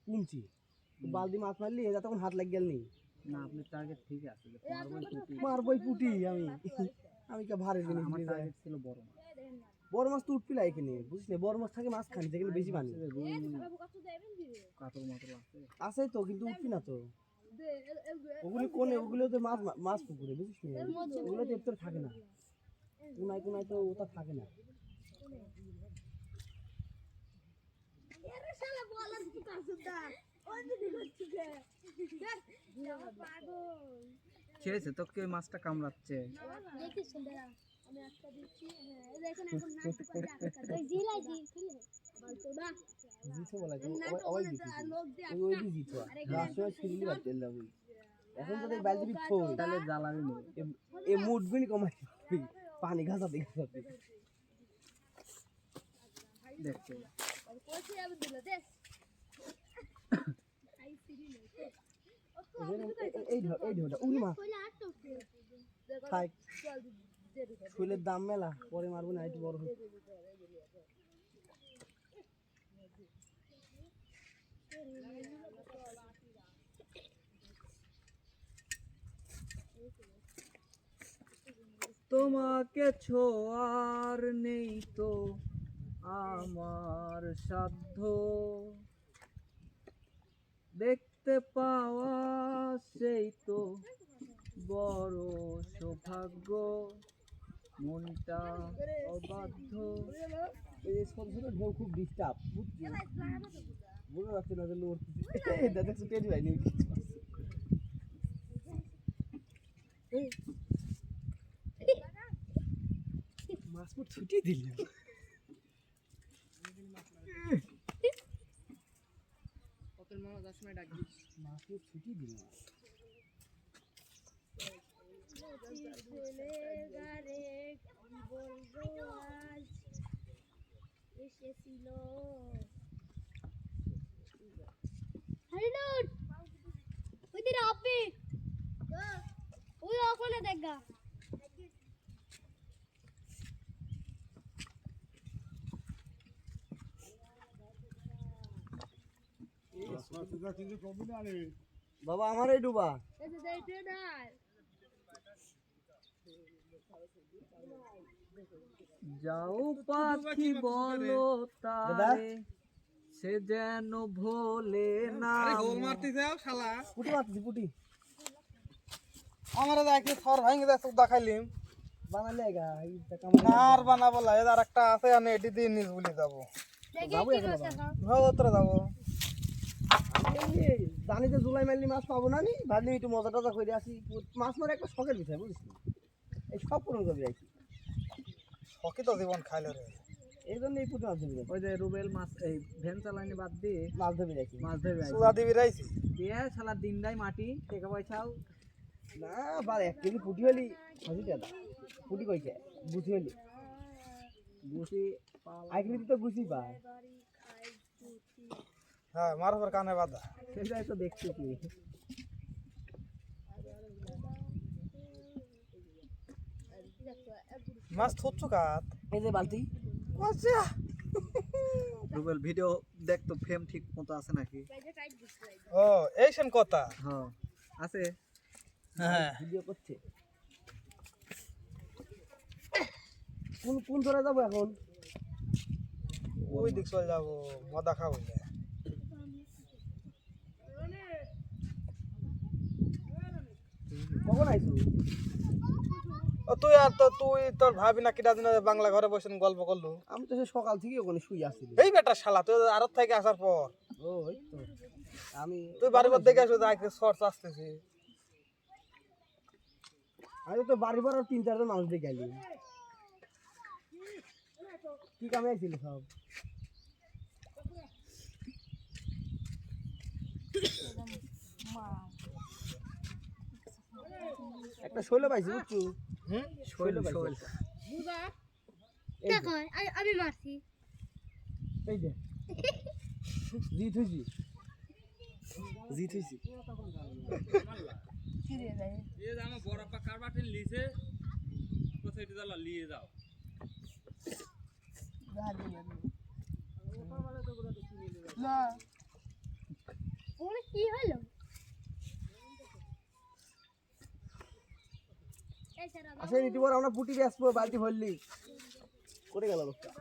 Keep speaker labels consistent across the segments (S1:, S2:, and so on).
S1: কুঞ্চি বালতি মাছ মারলি এটা তখন হাত লাগ গেল নি
S2: না আপনি টার্গেট ঠিক আছে
S1: মারবই পুটি আমি আমি কে ভারে জিনিস
S2: আমার টার্গেট ছিল বড় মাছ
S1: বড় মাছ তো উঠবি না এখানে বুঝিস না বড় মাছ থাকে মাছ খানি যেখানে বেশি পানি
S2: কাতল মাত্র আছে
S1: আছে তো কিন্তু উঠবি না তো ওগুলো কোনে ওগুলো তো মাছ মাছ পুকুরে বুঝিস না ওগুলো তো এর থাকে না কোনায় কোনায় তো ওটা থাকে না
S2: খেয়েছে তোকে ওই মাছটা কামড়াচ্ছে
S1: এখন তো বালতি
S2: তাহলে জ্বালাবি নেই
S1: এ মুটবি কমাই পানি ঘাসাতে ঘাসাতে
S2: দেখছে
S1: এই ঢোটা উড়ি মাছ ফুলের দাম মেলা পরে মারবো না একটু বড়
S2: তোমাকে ছোঁয়ার নেই তো আমার সাধ্য দেখতে পাওয়া সেই তো বড় সৌভাগ্য মনটা অবাধ্য
S1: এই সব ঢেউ খুব ডিস্টার্ব বুঝছি বুঝতে পারছি না যে দেখছো টেরি ভাই নিয়ে মাছ মো ছুটি দিল
S2: কতল মামা 10 মিনিট ডাক দিস
S1: মাছ মো ছুটি দিল
S3: এসেছিল হরিনুর ওইদিকে আপনি ওই ওখানে দেখা
S1: বাবা আমারই ডুবা
S2: যাও পাখি বলো তারে সে যেন ভোলে না
S4: মারতে যাও শালা
S1: পুটি মারতেছি পুটি
S4: আমারে দেখে সর ভাঙে দেখ দেখাইলিম
S1: বানালে গা
S4: আর বানাবো লা এর একটা আছে আমি এটি দিয়ে নিজ বলি যাব
S1: যাবো এখন
S4: ভাবতরে যাব
S1: জানি যে জুলাই মাইলি মাছ পাবো না নি ভাবলি একটু মজা টজা করে আসি মাছ মারে একটা শখের বিষয় বুঝিস এই সব পূরণ করবি আর কি
S4: শখই তো জীবন খাইলে রে
S1: এই জন্য এই পুটি মাছ ধরবি
S2: ওই যে রুবেল মাছ এই ভ্যান চালানি বাদ দিয়ে
S1: মাছ ধরবি রাখি
S2: মাছ ধরবে
S4: সুদা দিবি রাইছি
S2: দিয়ে শালা দিনটাই মাটি টাকা পয়সাও
S1: না বার 1 কেজি পুটি হলি হাসি টাকা পুটি কইছে বুঝি হলি
S2: বুঝি
S1: আইকলি তো বুঝি পায়
S4: হ্যাঁ মারবার কানে বাধা
S2: সেটাই তো দেখছি কি
S4: মাছ থুচ্ছু কাত
S1: এই যে বালতি
S4: আচ্ছা
S2: রুবেল ভিডিও দেখ তো ফ্রেম ঠিক মতো আছে নাকি
S4: ও এইসেন কথা
S2: হ্যাঁ আছে
S4: হ্যাঁ
S1: ভিডিও করছে কোন কোন ধরে যাবো এখন
S4: ওই দিক চলে যাবো মদা খাবো
S1: কখন আইছো
S4: ও তুই আর তো তুই তোর ভাবি না কিটা দিন বাংলা ঘরে বসে গল্প করলু
S1: আমি তো সে সকাল থেকে ওখানে শুয়ে আছি
S4: এই বেটা শালা তুই আরত থেকে আসার পর
S1: ও ওই তো আমি
S4: তুই বাড়ি ঘর দেখে আসো আজকে শর্টস আসতেছি
S1: আমি তো বাড়ি পর 3-4 জন মানুষ দেখে আইলি কি কামে আইছিল সব একটা শৈল পাইছি বুঝছো
S2: শৈল শৈল
S3: দেখো আমি মারছি
S1: এই যে জিত হইছি জিত হইছি
S3: কি রে ভাই
S5: ये जामा बरफा कारबाटेन लिसे कोसैटी दला लिए जाओ
S3: না কি হলো এই সারা
S1: আসলে ইউটিউবার আমরা পুটি বেসবো বালতি ভরলি করে গেল লোকটা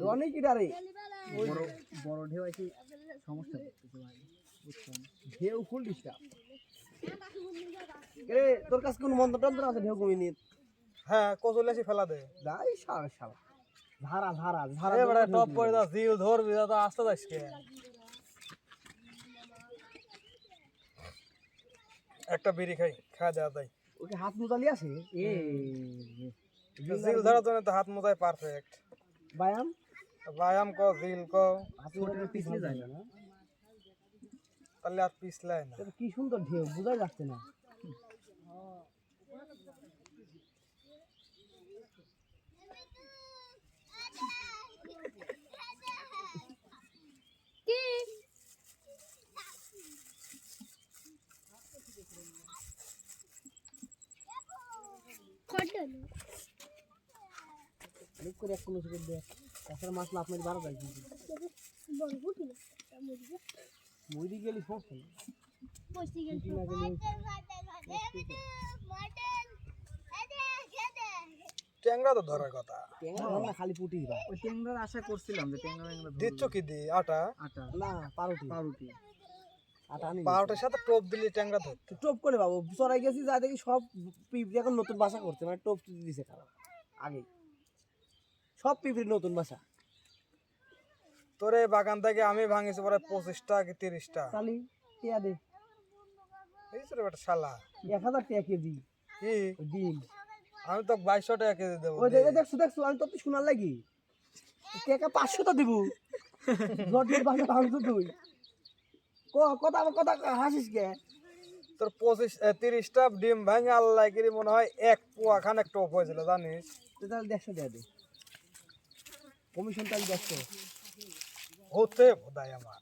S1: রনি কি ডারে
S2: বড় বড় ঢেউ আছে সমস্যা করতেছে ভাই বুঝছেন
S1: ঢেউ ফুল ডিস্টার্ব এ তোর কাছে কোন মন্ত্র টন্ত্র আছে ঢেউ কমিয়ে নিয়ে
S4: হ্যাঁ কচুলাসি ফেলা দে
S1: যাই সারা সারা ধারা ধারা ধারা
S4: এবারে টপ করে দাও জিল ধরবি দাও তো আসতে যাস কে একটা বিড়ি খাই খা দেওয়া তাই
S1: ওকে হাত মুজালি আছে এ
S4: জিল ধরার জন্য তো হাত মোজাই পারফেক্ট
S1: ব্যায়াম
S4: ব্যায়াম কো জিল কো
S1: হাত মুজালি পিছলে যায় না
S4: তাহলে আর পিছলাই না
S1: এটা কি সুন্দর ঢেউ বোঝাই যাচ্ছে না
S3: কি কটন
S1: অনেক করে এক কোনো সুযোগ দেয় তাছাড়া মাছ লাভ মাছ বাড়া যায় কিন্তু
S3: বড় গুটি না মুরগি
S1: মরি গেলি সমস্যা নেই
S3: পয়সা গেল
S1: কি না গেলে
S4: ট্যাংরা তো ধরার কথা
S1: ট্যাংরা ধর না খালি পুটি দিবা
S2: ওই ট্যাংরার আশা করছিলাম যে ট্যাংরা
S4: দিচ্ছ কি দি আটা
S2: আটা
S1: না পাউরুটি
S2: পাউরুটি
S1: আটা আনি
S4: পাউরুটির সাথে টোপ দিলি ট্যাংরা ধর
S1: টোপ করে বাবু চড়াই গেছি যা দেখি সব পিঁপড়ি এখন নতুন বাসা করছে মানে টোপ দিছে খারাপ আগে সব পিঁপড়ির নতুন বাসা
S4: তোর এই বাগান থেকে আমি ভাঙিছি পরে 25টা কি 30টা
S1: চালি টিয়া দে
S4: এই ছোট একটা শালা
S1: 1000 টাকা কেজি
S4: কি
S1: ওই ডিম
S4: আমি তো 2200 টাকা কেজি দেবো
S1: ওই দেখে দেখছো দেখছো আমি তো শোনার লাগি টাকা 500 টা দিব জটিল বাসা ভাঙছো তুই কথা আবার কথা হাসিস কে
S4: তোর 30টা ডিম ভাঙে আল্লাহ কিরি মনে হয় এক পোয়া খানেক টোপ হয়েছিল জানিস
S1: তুই তাহলে 150 দেয়া দে কমিশন তাহলে 100
S4: হতে বোধায় আমার